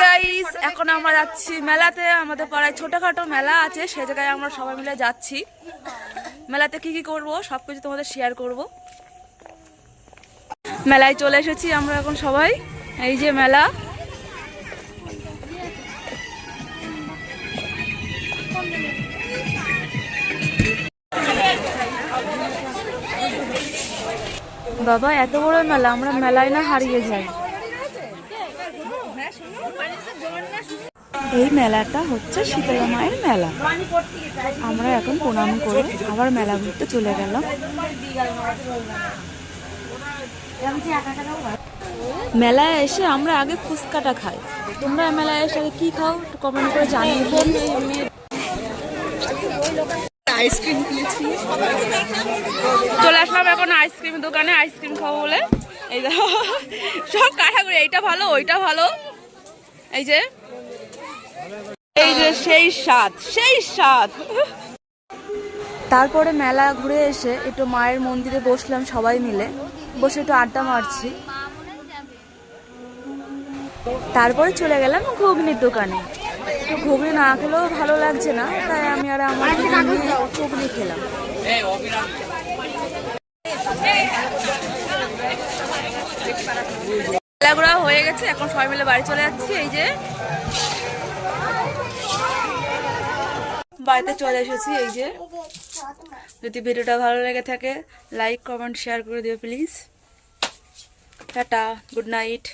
Guys, এখন আমরা যাচ্ছি মেলাতে। আমাদের পাড়ায় ছোটখাটো মেলা আছে, সে জায়গায় আমরা সবাই মিলে যাচ্ছি। মেলাতে কি কি করব সবকিছু তোমাদের শেয়ার করব। মেলায় চলে এসেছি আমরা এখন সবাই। এই যে মেলা, বাবা এত বড় মেলা, আমরা মেলায় না হারিয়ে যাই। এই মেলাটা হচ্ছে শীতলা মায়ের মেলা। আমরা এখন প্রণাম করে আবার মেলা ঘুরতে চলে গেলাম। মেলায় এসে আমরা আগে ফুচকাটা খাই। তোমরা মেলায় এসে কি খাও একটু কমেন্ট করে জানিয়ে দিও। আইসক্রিম কিনেছি, চলে আসলাম এখন আইসক্রিম দোকানে আইসক্রিম খাবো বলে। এই সব কাঠাগুলো, এইটা ভালো ওইটা ভালো। এই যে সেই স্বাদ, সেই স্বাদ। তারপরে মেলা ঘুরে এসে একটু মায়ের মন্দিরে বসলাম সবাই মিলে, বসে একটু আড্ডা মারছি। তারপরে চলে গেলাম ঘুগনির দোকানে। একটু ঘুগনি না খেলেও ভালো লাগছে না, তাই আমি আর আমার ঘুগনি খেলাম। মেলাগুলো হয়ে গেছে, এখন সবাই মিলে বাড়ি চলে যাচ্ছি। এই যে বাড়িতে চলে এসেছি। এই যে যদি ভিডিওটা ভালো লেগে থাকে লাইক কমেন্ট শেয়ার করে দিও প্লিজ। Tata, good night.